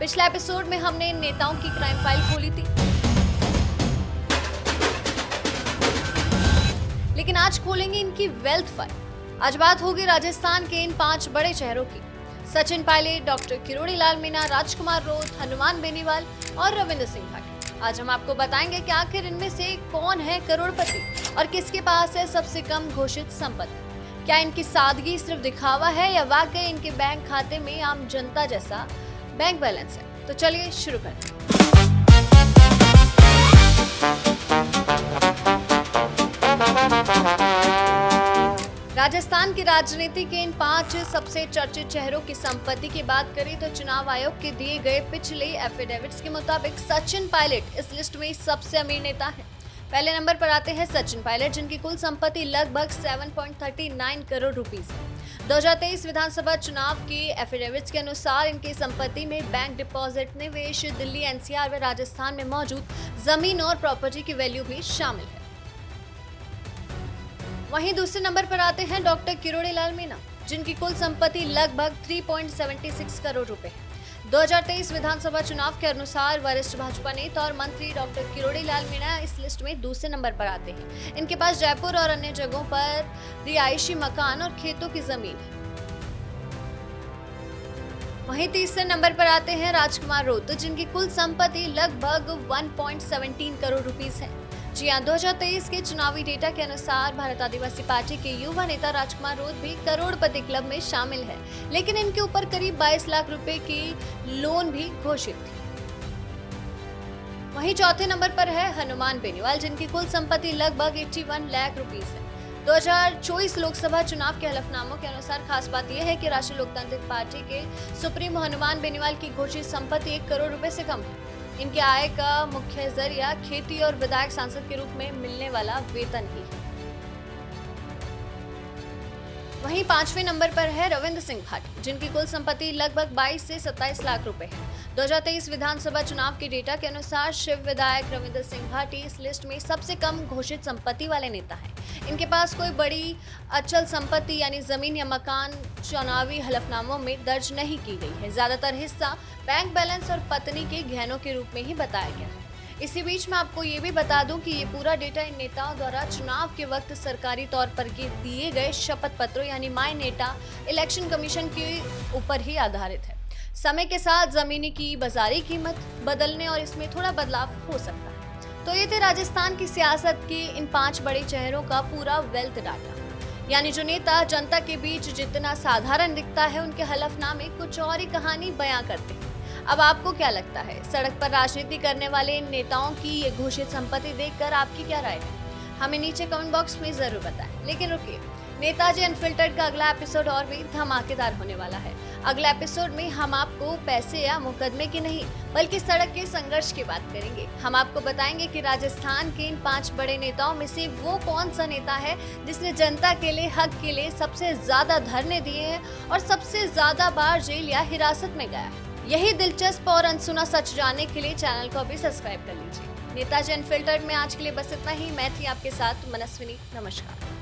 पिछले एपिसोड में हमने इन नेताओं की क्राइम फाइल खोली थी, लेकिन आज खोलेंगे इनकी वेल्थ फाइल। आज बात होगी राजस्थान के इन 5 बड़े चेहरों की। सचिन पायलट, डॉक्टर किरोड़ी लाल मीणा, राजकुमार रोत, हनुमान बेनीवाल और रविंद्र सिंह भाटी। आज हम आपको बताएंगे कि आखिर इनमें से कौन है करोड़पति और किसके पास है सबसे कम घोषित संपत्ति। क्या इनकी सादगी सिर्फ दिखावा है या वाकई इनके बैंक खाते में आम जनता जैसा बैंक बैलेंस है। तो चलिए शुरू करते हैं। राजस्थान की राजनीति के इन 5 सबसे चर्चित चेहरों की संपत्ति की बात करें तो चुनाव आयोग के दिए गए पिछले एफिडेविट्स के मुताबिक सचिन पायलट इस लिस्ट में सबसे अमीर नेता है। पहले नंबर पर आते हैं सचिन पायलट, जिनकी कुल संपत्ति लगभग 7.39 करोड़ रुपीस है। 2023 विधानसभा चुनाव के एफिडेविट्स के अनुसार इनकी संपत्ति में बैंक डिपॉजिट, निवेश, दिल्ली, एनसीआर व राजस्थान में मौजूद जमीन और प्रॉपर्टी की वैल्यू भी शामिल है। वहीं दूसरे नंबर पर आते हैं डॉक्टर किरोड़ी लाल मीणा, जिनकी कुल संपत्ति लगभग 3.76 करोड़ रुपए है। 2023 विधानसभा चुनाव के अनुसार वरिष्ठ भाजपा नेता और मंत्री डॉक्टर किरोड़ी लाल मीणा इस लिस्ट में दूसरे नंबर पर आते हैं। इनके पास जयपुर और अन्य जगहों पर रिहायशी मकान और खेतों की जमीन है। वहीं तीसरे नंबर पर आते हैं राजकुमार रोत, जिनकी कुल संपत्ति लगभग 1.17 करोड़ रुपीस है। जी हां, 2023 के चुनावी डेटा के अनुसार भारत आदिवासी पार्टी के युवा नेता राजकुमार रोत भी करोड़पति क्लब में शामिल है, लेकिन इनके ऊपर करीब 22 लाख रुपए की लोन भी घोषित थी। वहीं चौथे नंबर पर है हनुमान बेनीवाल, जिनकी कुल संपत्ति लगभग 81 लाख रुपीस है। 2024 लोकसभा चुनाव के हलफनामों के अनुसार खास बात यह है कि राष्ट्रीय लोकतांत्रिक पार्टी के सुप्रीमो हनुमान बेनीवाल की घोषित संपत्ति 1 करोड़ रुपए से कम है। इनके आय का मुख्य जरिया खेती और विधायक सांसद के रूप में मिलने वाला वेतन ही है। वहीं 5वें नंबर पर है रविंद्र सिंह भाटी, जिनकी कुल संपत्ति लगभग 22 से 27 लाख रुपए है। 2023 विधानसभा चुनाव के डेटा के अनुसार शिव विधायक रविंद्र सिंह भाटी इस लिस्ट में सबसे कम घोषित संपत्ति वाले नेता हैं। इनके पास कोई बड़ी अचल संपत्ति यानी जमीन या मकान चुनावी हलफनामों में दर्ज नहीं की गई है। ज्यादातर हिस्सा बैंक बैलेंस और पत्नी के गहनों के रूप में ही बताया गया है। इसी बीच मैं आपको ये भी बता दूं कि ये पूरा डेटा इन नेताओं द्वारा चुनाव के वक्त सरकारी तौर पर दिए गए शपथ पत्रों यानी माय नेता इलेक्शन कमीशन के ऊपर ही आधारित है। समय के साथ जमीनी की बाजारी कीमत बदलने और इसमें थोड़ा बदलाव हो सकता है। तो ये थे राजस्थान की सियासत के इन 5 बड़े चेहरों का पूरा वेल्थ डाटा, यानी जो नेता जनता के बीच जितना साधारण दिखता है, उनके हलफनामे कुछ और ही कहानी बयां करते हैं। अब आपको क्या लगता है, सड़क पर राजनीति करने वाले इन नेताओं की ये घोषित संपत्ति देखकर आपकी क्या राय है? हमें नीचे कमेंट बॉक्स में जरूर बताएं। लेकिन रुकिए, नेताजी अनफिल्टर्ड का अगला एपिसोड और भी धमाकेदार होने वाला है। अगले एपिसोड में हम आपको पैसे या मुकदमे की नहीं बल्कि सड़क के संघर्ष की बात करेंगे। हम आपको बताएंगे कि राजस्थान के इन 5 बड़े नेताओं में से वो कौन सा नेता है जिसने जनता के लिए, हक के लिए सबसे ज्यादा धरने दिए हैं और सबसे ज्यादा बार जेल या हिरासत में गया है। यही दिलचस्प और अनसुना सच जानने के लिए चैनल को अभी सब्सक्राइब कर लीजिए। नेताजी अनफिल्टर्ड में आज के लिए बस इतना ही। मैं थी आपके साथ मनस्विनी। नमस्कार।